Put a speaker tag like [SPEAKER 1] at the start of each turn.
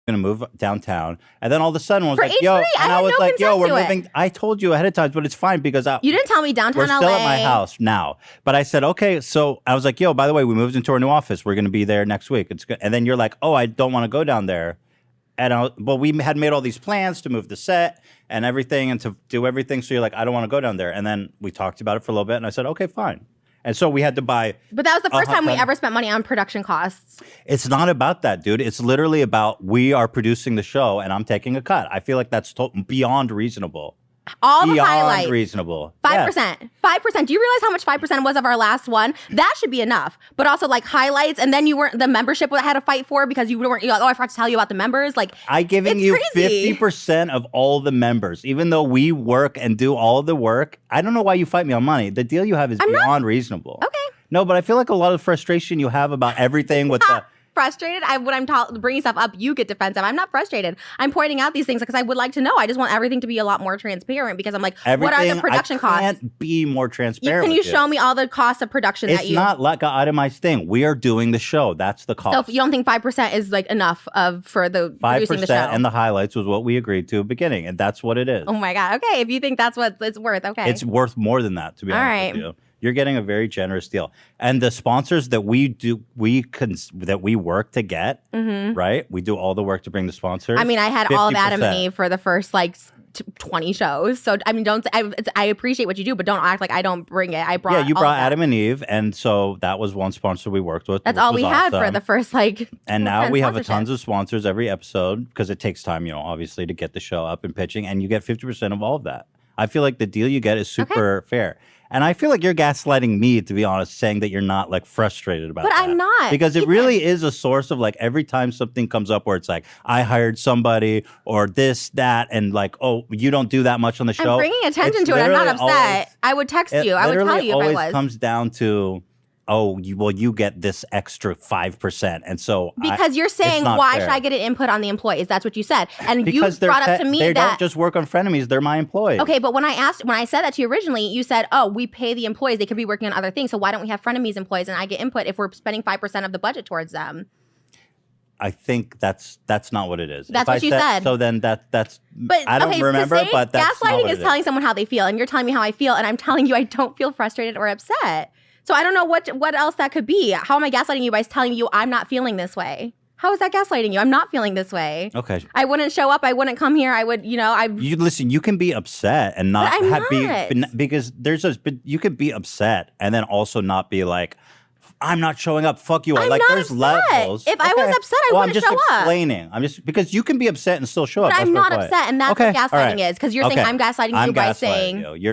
[SPEAKER 1] gonna move downtown, and then all of a sudden I was
[SPEAKER 2] For
[SPEAKER 1] like, yo,
[SPEAKER 2] H3,
[SPEAKER 1] and
[SPEAKER 2] I
[SPEAKER 1] I
[SPEAKER 2] had
[SPEAKER 1] was
[SPEAKER 2] no
[SPEAKER 1] like, yo,
[SPEAKER 2] consent
[SPEAKER 1] we're
[SPEAKER 2] to it.
[SPEAKER 1] moving. I told you ahead of time, but it's fine because
[SPEAKER 2] You didn't tell me downtown
[SPEAKER 1] we're
[SPEAKER 2] LA.
[SPEAKER 1] still at my house now. But I said, okay, so I was like, yo, by the way, we moved into our new office. We're gonna be there next week. It's good. And then you're like, oh, I don't want to go down there. And well, we had made all these plans to move the set and everything and to do everything. So you're like, I don't want to go down there. And then we talked about it for a little bit, and I said, okay, fine. And so we had to buy.
[SPEAKER 2] But that was the first time we ever spent money on production costs.
[SPEAKER 1] It's not about that, dude. It's literally about we are producing the show and I'm taking a cut. I feel like that's beyond reasonable.
[SPEAKER 2] All the
[SPEAKER 1] beyond
[SPEAKER 2] highlights.
[SPEAKER 1] Reasonable.
[SPEAKER 2] 5%. 5%. Do you realize how much 5% was of our last one? That should be enough. But also like highlights, and then you weren't the membership I had to fight for because you weren't. You're like, oh, I forgot to tell you about the members. Like
[SPEAKER 1] I giving you
[SPEAKER 2] crazy.
[SPEAKER 1] 50% of all the members, even though we work and do all the work. I don't know why you fight me on money. The deal you have is beyond reasonable.
[SPEAKER 2] Okay.
[SPEAKER 1] No, but I feel like a lot of frustration you have about everything with the.
[SPEAKER 2] Frustrated. When I'm bringing stuff up, you get defensive. I'm not frustrated. I'm pointing out these things because I would like to know. I just want everything to be a lot more transparent because I'm like, what are the production costs?
[SPEAKER 1] Can't be more transparent.
[SPEAKER 2] Can you show me all the costs of production?
[SPEAKER 1] It's not like an itemized thing. We are doing the show. That's the cost.
[SPEAKER 2] So if you don't think 5% is like enough for the producing the show,
[SPEAKER 1] 5% and the highlights was what we agreed to at the beginning, and that's what it is.
[SPEAKER 2] Oh my god. Okay, if you think that's what it's worth, okay,
[SPEAKER 1] it's worth more than that. To be honest with you. You're getting a very generous deal. And the sponsors that we work to get, right? We do all the work to bring the sponsors.
[SPEAKER 2] I mean, I had 50%. All of Adam and Eve for the first like 20 shows. So I mean, I appreciate what you do, but don't act like I don't bring it. I brought.
[SPEAKER 1] Yeah, you brought Adam and Eve, and so that was one sponsor we worked with.
[SPEAKER 2] That's all we had for the first like.
[SPEAKER 1] And now we have tons of sponsors every episode because it takes time, obviously to get the show up and pitching, and you get 50% of all of that. I feel like the deal you get is super fair. And I feel like you're gaslighting me, to be honest, saying that you're not like frustrated about
[SPEAKER 2] that. But I'm not.
[SPEAKER 1] Because it really is a source of like every time something comes up where it's like, I hired somebody or this, that, and like, oh, you don't do that much on the show.
[SPEAKER 2] I'm bringing attention to it. I'm not upset. I would text you. I would tell you if I was.
[SPEAKER 1] It always comes down to, oh, you get this extra 5%. And so
[SPEAKER 2] because you're saying, why should I get an input on the employees? That's what you said. And
[SPEAKER 1] because
[SPEAKER 2] you brought up to me
[SPEAKER 1] they don't just work on frenemies, they're my employees.
[SPEAKER 2] Okay, but when I said that to you originally, you said, oh, we pay the employees. They could be working on other things. So why don't we have frenemies employees and I get input if we're spending 5% of the budget towards them?
[SPEAKER 1] I think that's not what it is.
[SPEAKER 2] That's what you said.
[SPEAKER 1] So then that's. But I don't remember. But that's
[SPEAKER 2] gaslighting is telling someone how they feel, and you're telling me how I feel, and I'm telling you I don't feel frustrated or upset. So I don't know what else that could be. How am I gaslighting you by telling you I'm not feeling this way? How is that gaslighting you? I'm not feeling this way.
[SPEAKER 1] Okay.
[SPEAKER 2] I wouldn't show up. I wouldn't come here. I would,
[SPEAKER 1] You listen. You can be upset and not because you could be upset and then also not be like, I'm not showing up. Fuck you.
[SPEAKER 2] I'm
[SPEAKER 1] like
[SPEAKER 2] not
[SPEAKER 1] there's
[SPEAKER 2] upset.
[SPEAKER 1] levels.
[SPEAKER 2] If I was upset, I wouldn't show up.
[SPEAKER 1] I'm just explaining. I'm just because you can be upset and still show up.
[SPEAKER 2] But I'm not upset, and that's what gaslighting is. Because you're saying I'm gaslighting you by saying
[SPEAKER 1] you're.